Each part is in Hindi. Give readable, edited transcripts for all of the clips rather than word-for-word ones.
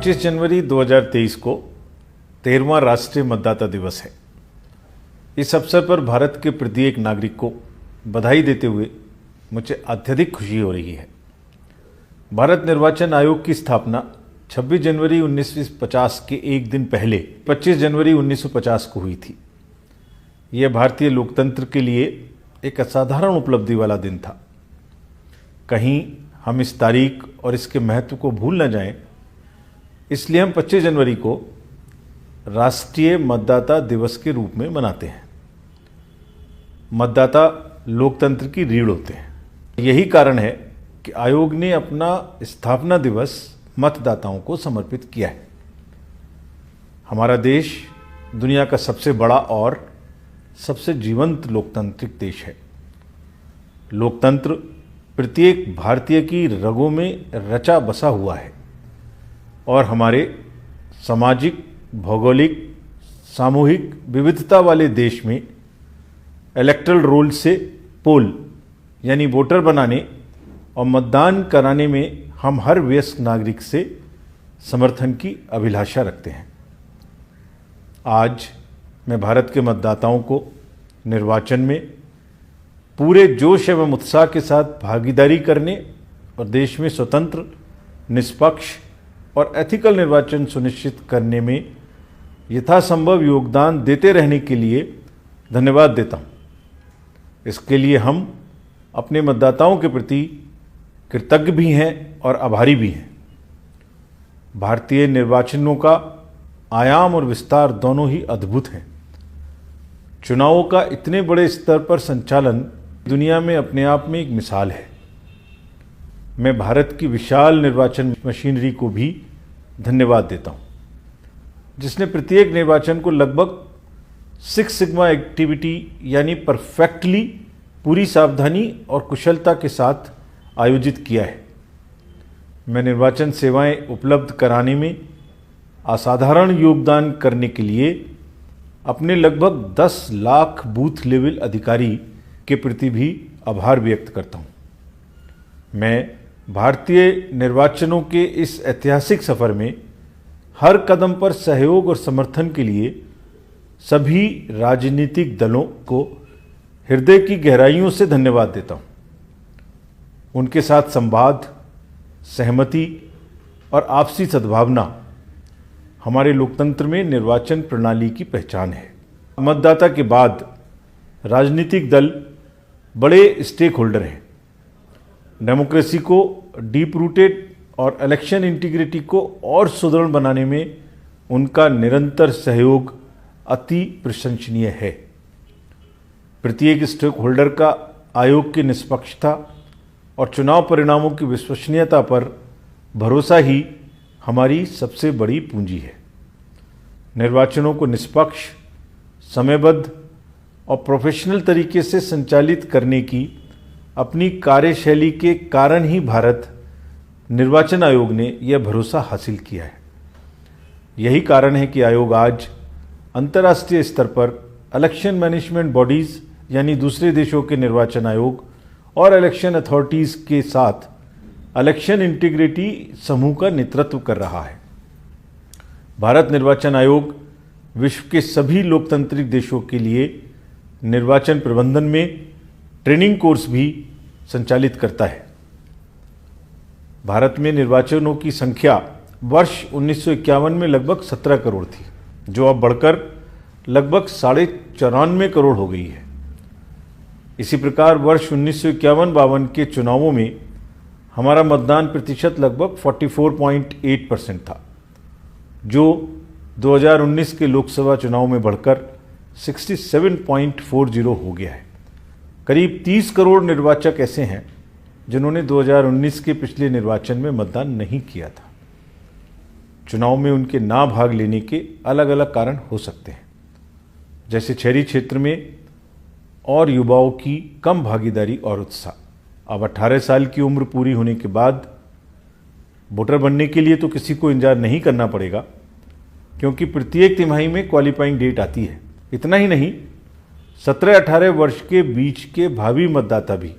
25 जनवरी 2023 को 13वां राष्ट्रीय मतदाता दिवस है। इस अवसर पर भारत के प्रत्येक नागरिक को बधाई देते हुए मुझे अत्यधिक खुशी हो रही है। भारत निर्वाचन आयोग की स्थापना 26 जनवरी 1950 के एक दिन पहले 25 जनवरी 1950 को हुई थी। यह भारतीय लोकतंत्र के लिए एक असाधारण उपलब्धि वाला दिन था। कहीं हम इस तारीख और इसके महत्व को भूल न जाएं, इसलिए हम 25 जनवरी को राष्ट्रीय मतदाता दिवस के रूप में मनाते हैं। मतदाता लोकतंत्र की रीढ़ होते हैं। यही कारण है कि आयोग ने अपना स्थापना दिवस मतदाताओं को समर्पित किया है। हमारा देश दुनिया का सबसे बड़ा और सबसे जीवंत लोकतांत्रिक देश है। लोकतंत्र प्रत्येक भारतीय की रगों में रचा बसा हुआ है और हमारे सामाजिक, भौगोलिक, सामूहिक विविधता वाले देश में इलेक्टरल रोल से पोल यानी वोटर बनाने और मतदान कराने में हम हर वयस्क नागरिक से समर्थन की अभिलाषा रखते हैं। आज मैं भारत के मतदाताओं को निर्वाचन में पूरे जोश एवं उत्साह के साथ भागीदारी करने और देश में स्वतंत्र, निष्पक्ष और एथिकल निर्वाचन सुनिश्चित करने में यथासंभव योगदान देते रहने के लिए धन्यवाद देता हूँ। इसके लिए हम अपने मतदाताओं के प्रति कृतज्ञ भी हैं और आभारी भी हैं। भारतीय निर्वाचनों का आयाम और विस्तार दोनों ही अद्भुत हैं। चुनावों का इतने बड़े स्तर पर संचालन दुनिया में अपने आप में एक मिसाल है। मैं भारत की विशाल निर्वाचन मशीनरी को भी धन्यवाद देता हूं, जिसने प्रत्येक निर्वाचन को लगभग 6 सिग्मा एक्टिविटी यानी परफेक्टली पूरी सावधानी और कुशलता के साथ आयोजित किया है। मैं निर्वाचन सेवाएं उपलब्ध कराने में असाधारण योगदान करने के लिए अपने लगभग 10 लाख बूथ लेवल अधिकारी के प्रति भी आभार व्यक्त करता हूं। मैं भारतीय निर्वाचनों के इस ऐतिहासिक सफर में हर कदम पर सहयोग और समर्थन के लिए सभी राजनीतिक दलों को हृदय की गहराइयों से धन्यवाद देता हूं। उनके साथ संवाद, सहमति और आपसी सद्भावना हमारे लोकतंत्र में निर्वाचन प्रणाली की पहचान है। मतदाता के बाद राजनीतिक दल बड़े स्टेक होल्डर हैं। डेमोक्रेसी को डीप रूटेड और इलेक्शन इंटीग्रिटी को और सुदृढ़ बनाने में उनका निरंतर सहयोग अति प्रशंसनीय है। प्रत्येक स्टेक होल्डर का आयोग की निष्पक्षता और चुनाव परिणामों की विश्वसनीयता पर भरोसा ही हमारी सबसे बड़ी पूंजी है। निर्वाचनों को निष्पक्ष, समयबद्ध और प्रोफेशनल तरीके से संचालित करने की अपनी कार्यशैली के कारण ही भारत निर्वाचन आयोग ने यह भरोसा हासिल किया है। यही कारण है कि आयोग आज अंतर्राष्ट्रीय स्तर पर इलेक्शन मैनेजमेंट बॉडीज यानी दूसरे देशों के निर्वाचन आयोग और इलेक्शन अथॉरिटीज़ के साथ इलेक्शन इंटीग्रिटी समूह का नेतृत्व कर रहा है। भारत निर्वाचन आयोग विश्व के सभी लोकतांत्रिक देशों के लिए निर्वाचन प्रबंधन में ट्रेनिंग कोर्स भी संचालित करता है। भारत में निर्वाचनों की संख्या वर्ष 1951 में लगभग 17 करोड़ थी, जो अब बढ़कर लगभग 94.5 करोड़ हो गई है। इसी प्रकार वर्ष 1951-52 के चुनावों में हमारा मतदान प्रतिशत लगभग 44.8% था, जो 2019 के लोकसभा चुनाव में बढ़कर 67.40 हो गया है। करीब 30 करोड़ निर्वाचक ऐसे हैं जिन्होंने 2019 के पिछले निर्वाचन में मतदान नहीं किया था। चुनाव में उनके ना भाग लेने के अलग अलग कारण हो सकते हैं, जैसे शहरी क्षेत्र में और युवाओं की कम भागीदारी और उत्साह। अब 18 साल की उम्र पूरी होने के बाद वोटर बनने के लिए तो किसी को इंतजार नहीं करना पड़ेगा, क्योंकि प्रत्येक तिमाही में क्वालिफाइंग डेट आती है। इतना ही नहीं, 17-18 वर्ष के बीच के भावी मतदाता भी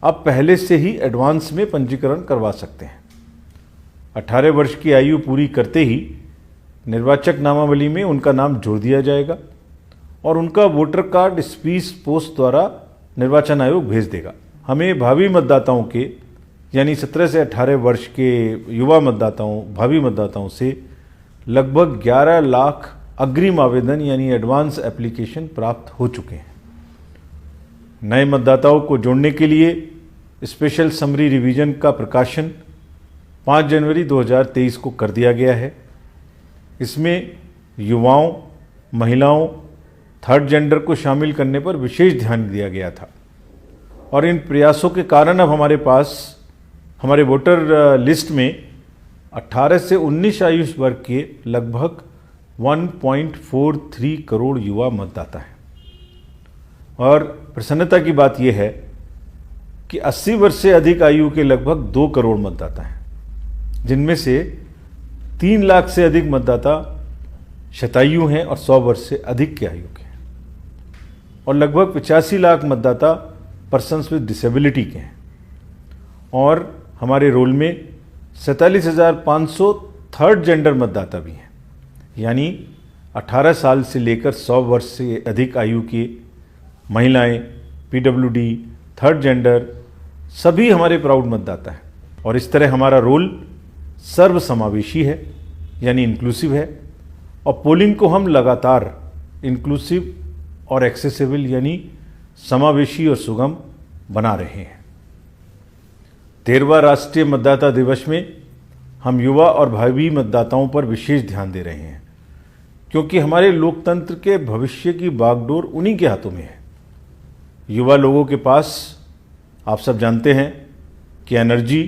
अब पहले से ही एडवांस में पंजीकरण करवा सकते हैं। 18 वर्ष की आयु पूरी करते ही निर्वाचक नामावली में उनका नाम जोड़ दिया जाएगा और उनका वोटर कार्ड स्पीड पोस्ट द्वारा निर्वाचन आयोग भेज देगा। हमें भावी मतदाताओं के यानी 17 से 18 वर्ष के युवा मतदाताओं, भावी मतदाताओं से लगभग 11 लाख अग्रिम आवेदन यानी एडवांस एप्लीकेशन प्राप्त हो चुके हैं। नए मतदाताओं को जोड़ने के लिए स्पेशल समरी रिवीजन का प्रकाशन 5 जनवरी 2023 को कर दिया गया है। इसमें युवाओं, महिलाओं, थर्ड जेंडर को शामिल करने पर विशेष ध्यान दिया गया था और इन प्रयासों के कारण अब हमारे पास हमारे वोटर लिस्ट में 18 से 19 आयु वर्ग के लगभग 1.43 करोड़ युवा मतदाता हैं। और प्रसन्नता की बात यह है कि 80 वर्ष से अधिक आयु के लगभग 2 करोड़ मतदाता हैं, जिनमें से 3 लाख से अधिक मतदाता शतायु हैं और 100 वर्ष से अधिक के आयु के हैं और लगभग 85 लाख मतदाता पर्सन्स विद डिसेबिलिटी के हैं। और हमारे रोल में 47,500 थर्ड जेंडर मतदाता भी हैं, यानी 18 साल से लेकर 100 वर्ष से अधिक आयु की महिलाएं, पीडब्ल्यूडी, थर्ड जेंडर सभी हमारे प्राउड मतदाता हैं। और इस तरह हमारा रोल सर्वसमावेशी है यानी इंक्लूसिव है और पोलिंग को हम लगातार इंक्लूसिव और एक्सेसिबल यानी समावेशी और सुगम बना रहे हैं। 13वां राष्ट्रीय मतदाता दिवस में हम युवा और भावी मतदाताओं पर विशेष ध्यान दे रहे हैं, क्योंकि हमारे लोकतंत्र के भविष्य की बागडोर उन्हीं के हाथों में है। युवा लोगों के पास आप सब जानते हैं कि एनर्जी,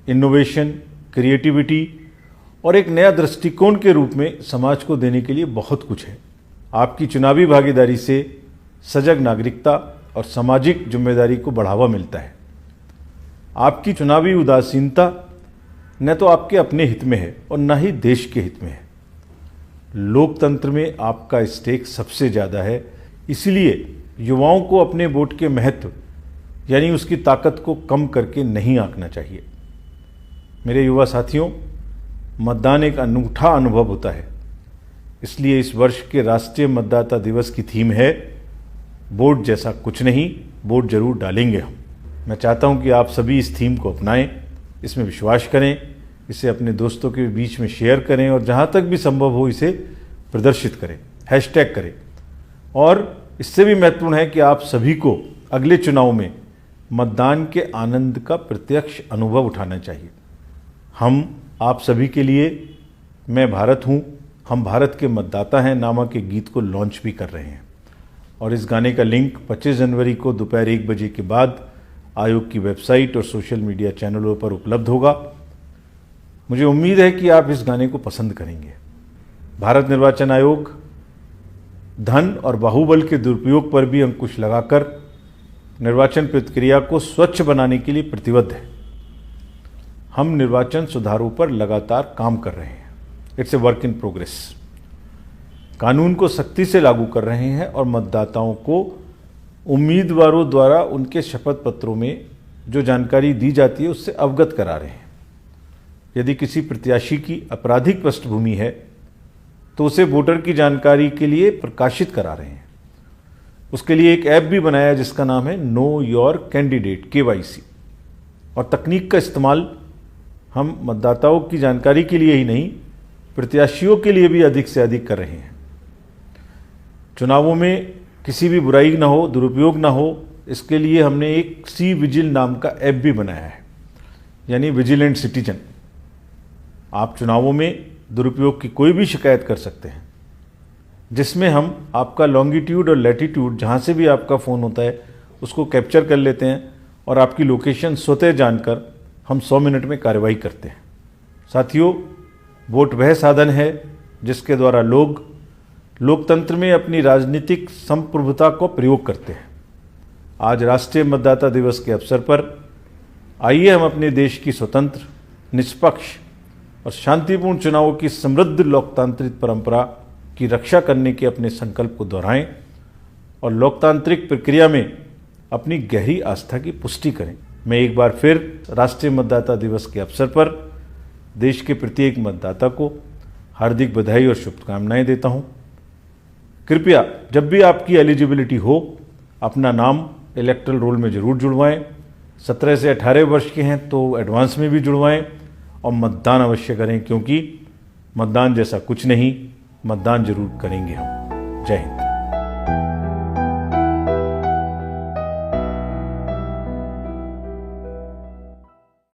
इनोवेशन, क्रिएटिविटी और एक नया दृष्टिकोण के रूप में समाज को देने के लिए बहुत कुछ है। आपकी चुनावी भागीदारी से सजग नागरिकता और सामाजिक जिम्मेदारी को बढ़ावा मिलता है। आपकी चुनावी उदासीनता न तो आपके अपने हित में है और न ही देश के हित में है। लोकतंत्र में आपका स्टेक सबसे ज़्यादा है, इसलिए युवाओं को अपने वोट के महत्व यानी उसकी ताकत को कम करके नहीं आंकना चाहिए। मेरे युवा साथियों, मतदान एक अनूठा अनुभव होता है, इसलिए इस वर्ष के राष्ट्रीय मतदाता दिवस की थीम है वोट जैसा कुछ नहीं, वोट जरूर डालेंगे हम। मैं चाहता हूं कि आप सभी इस थीम को अपनाएं, इसमें विश्वास करें, इसे अपने दोस्तों के बीच में शेयर करें और जहां तक भी संभव हो इसे प्रदर्शित करें, हैशटैग करें। और इससे भी महत्वपूर्ण है कि आप सभी को अगले चुनाव में मतदान के आनंद का प्रत्यक्ष अनुभव उठाना चाहिए। हम आप सभी के लिए मैं भारत हूँ, हम भारत के मतदाता हैं नामक के गीत को लॉन्च भी कर रहे हैं और इस गाने का लिंक 25 जनवरी को दोपहर 1 बजे के बाद आयोग की वेबसाइट और सोशल मीडिया चैनलों पर उपलब्ध होगा। मुझे उम्मीद है कि आप इस गाने को पसंद करेंगे। भारत निर्वाचन आयोग धन और बाहुबल के दुरुपयोग पर भी अंकुश लगाकर निर्वाचन प्रक्रिया को स्वच्छ बनाने के लिए प्रतिबद्ध है। हम निर्वाचन सुधारों पर लगातार काम कर रहे हैं। It's a work in progress. कानून को सख्ती से लागू कर रहे हैं और मतदाताओं को उम्मीदवारों द्वारा उनके शपथ पत्रों में जो जानकारी दी जाती है उससे अवगत करा रहे हैं। यदि किसी प्रत्याशी की आपराधिक पृष्ठभूमि है तो उसे वोटर की जानकारी के लिए प्रकाशित करा रहे हैं। उसके लिए एक ऐप भी बनाया जिसका नाम है नो योर कैंडिडेट KYC। और तकनीक का इस्तेमाल हम मतदाताओं की जानकारी के लिए ही नहीं, प्रत्याशियों के लिए भी अधिक से अधिक कर रहे हैं। चुनावों में किसी भी बुराई ना हो, दुरुपयोग ना हो, इसके लिए हमने एक CVigil नाम का ऐप भी बनाया है, यानी विजिलेंट सिटीजन। आप चुनावों में दुरुपयोग की कोई भी शिकायत कर सकते हैं, जिसमें हम आपका लॉन्गिट्यूड और लैटिट्यूड जहाँ से भी आपका फ़ोन होता है उसको कैप्चर कर लेते हैं और आपकी लोकेशन स्वतः जानकर हम 100 मिनट में कार्रवाई करते हैं। साथियों, वोट वह साधन है जिसके द्वारा लोग लोकतंत्र में अपनी राजनीतिक संप्रभुता को प्रयोग करते हैं। आज राष्ट्रीय मतदाता दिवस के अवसर पर आइए हम अपने देश की स्वतंत्र, निष्पक्ष और शांतिपूर्ण चुनावों की समृद्ध लोकतांत्रिक परंपरा की रक्षा करने के अपने संकल्प को दोहराएं और लोकतांत्रिक प्रक्रिया में अपनी गहरी आस्था की पुष्टि करें। मैं एक बार फिर राष्ट्रीय मतदाता दिवस के अवसर पर देश के प्रत्येक मतदाता को हार्दिक बधाई और शुभकामनाएं देता हूं। कृपया जब भी आपकी एलिजिबिलिटी हो अपना नाम इलेक्टोरल रोल में जरूर जुड़वाएं। 17 से 18 वर्ष के हैं तो एडवांस में भी जुड़वाएं और मतदान अवश्य करें, क्योंकि मतदान जैसा कुछ नहीं, मतदान जरूर करेंगे हम। जय हिंद।